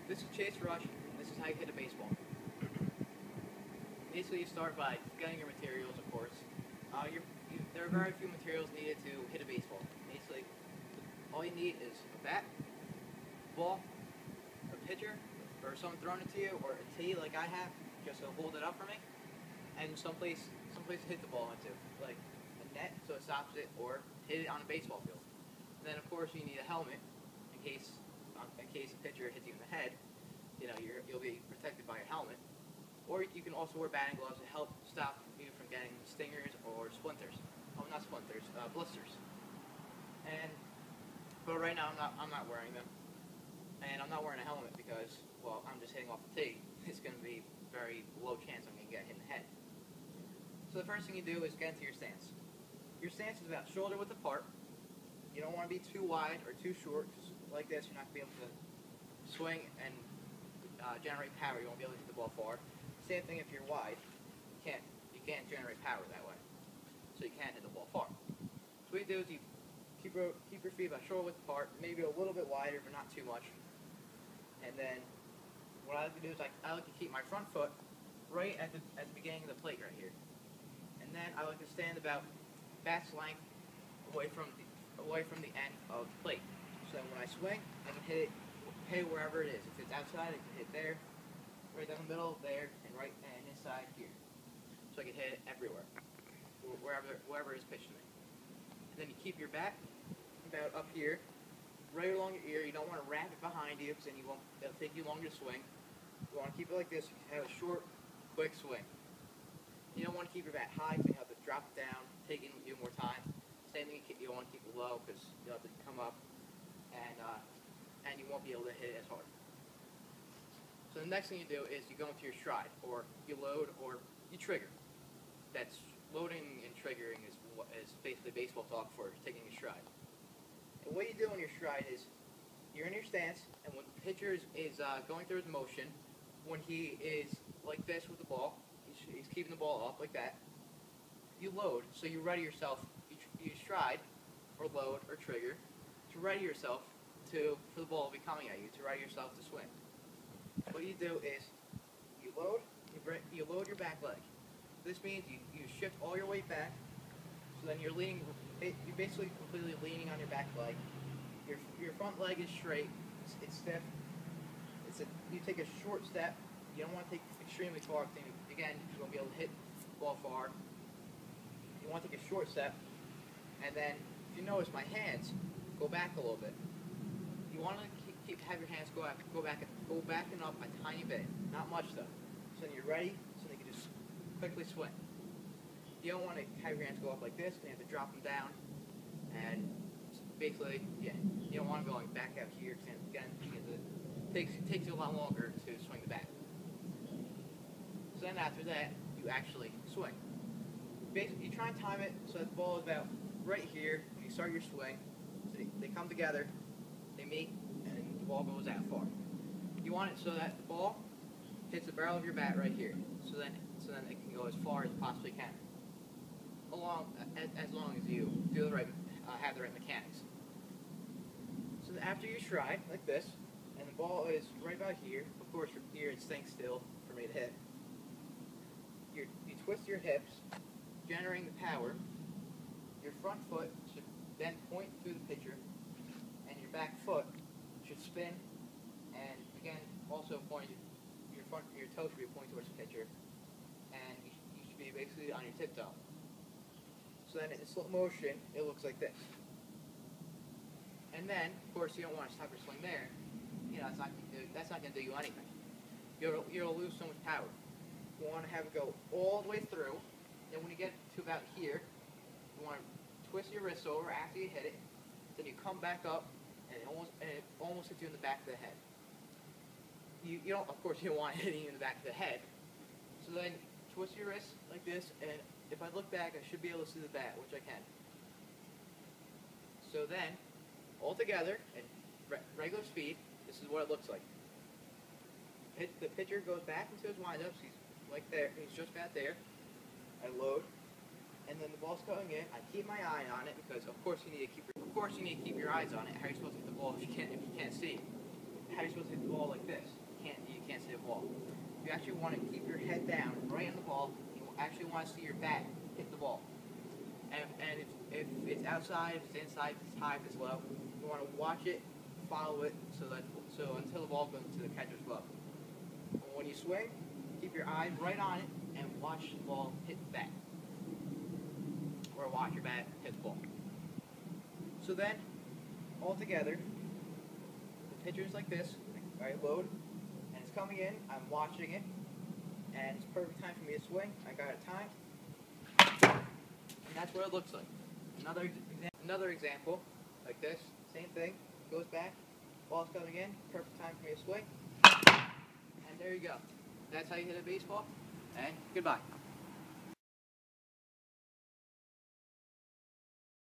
This is Chase Rush, and this is how you hit a baseball. Basically, you start by getting your materials, of course. There are very few materials needed to hit a baseball. Basically, all you need is a bat, ball, a pitcher, or someone throwing it to you, or a tee like I have, just to hold it up for me, and someplace to hit the ball into, like a net so it stops it, or hit it on a baseball field. And then, of course, you need a helmet in case a pitcher hits you in the head. You'll be protected by your helmet. Or you can also wear batting gloves to help stop you from getting stingers or splinters. Oh, not splinters, blisters. But right now I'm not wearing them, and I'm not wearing a helmet because, well, I'm just hitting off the tee. It's going to be very low chance I'm going to get hit in the head. So the first thing you do is get into your stance. Your stance is about shoulder width apart. You don't want to be too wide or too short, because like this you're not going to be able to swing and generate power. You won't be able to hit the ball far. Same thing if you're wide. You can't generate power that way, so you can't hit the ball far. So what you do is you keep your feet about shoulder width apart, maybe a little bit wider, but not too much. And then what I like to do is I like to keep my front foot right at the beginning of the plate right here. And then I like to stand about bat's length away from the end of the plate. So then when I swing, I can hit it wherever it is. If it's outside, I can hit there, right down the middle, there, and inside here. So I can hit it everywhere, wherever it's pitched to me. And then you keep your bat about up here, right along your ear. You don't want to wrap it behind you, because then it'll take you longer to swing. You want to keep it like this. You can have a short, quick swing. You don't want to keep your bat high, because you have to drop it down, taking you more time. Same thing, you don't want to keep it low, because you'll have to come up, and you won't be able to hit it as hard. So the next thing you do is you go into your stride, or you load, or you trigger. That's loading and triggering is basically baseball talk for taking a stride. And what you do in your stride is you're in your stance, and when the pitcher is going through his motion, when he is like this with the ball, he's keeping the ball up like that. You load, so you ready yourself. You stride, or load, or trigger to ready yourself for the ball to be coming at you, to ready yourself to swing. What you do is you load your back leg. This means you shift all your weight back, so then you're basically completely leaning on your back leg. Your front leg is straight, it's stiff. You take a short step. You don't want to take extremely far, because again, you won't be able to hit the ball far. You want to take a short step, and then if you notice my hands go back a little bit. You want to have your hands go back and up a tiny bit, not much though. So then you're ready, so you can just quickly swing. You don't want to have your hands go up like this, and you have to drop them down. And basically, yeah, you don't want to go back out here, because again, it takes you a lot longer to swing the bat. So then after that, you actually swing. Basically, you try and time it so that the ball is about right here when you start your swing. So they come together, they meet, and the ball goes out far. You want it so that the ball hits the barrel of your bat right here. So then it can go as far as it possibly can. As long as you have the right mechanics. So after you stride like this, and the ball is right about here. Of course, from here it stinks still for me to hit. You twist your hips, generating the power. Your front foot should then point through the pitcher, and your back foot should spin, and again, also your toe should be pointing towards the pitcher, and you should be basically on your tiptoe. So then in slow motion, it looks like this. And then, of course, you don't want to stop your swing there. That's not going to do you anything. You'll lose so much power. You want to have it go all the way through, and when you get to about here, you want to twist your wrist over after you hit it. Then you come back up, and it almost hits you in the back of the head. Of course, you don't want it hitting you in the back of the head. So then twist your wrist like this, and if I look back, I should be able to see the bat, which I can. So then, all together at regular speed, this is what it looks like. The pitcher goes back into his windups. He's like there. He's just about there. I load, and then the ball's going in. I keep my eye on it, because of course you need to keep your eyes on it. How are you supposed to hit the ball if you can't see? how are you supposed to hit the ball like this? You can't see the ball. You actually want to keep your head down, right on the ball. You actually want to see your bat hit the ball. And if it's outside, if it's inside, if it's high, if it's low, you want to watch it, follow it, so until the ball goes into the catcher's glove. When you swing, keep your eyes right on it and watch the ball hit the bat. Or watch your bat hit the ball. So then, all together, the pitcher's like this, I load, and it's coming in, I'm watching it, and it's perfect time for me to swing. I got it timed, and that's what it looks like. Another example, like this, same thing, goes back, ball's coming in, perfect time for me to swing, and there you go. That's how you hit a baseball, and goodbye.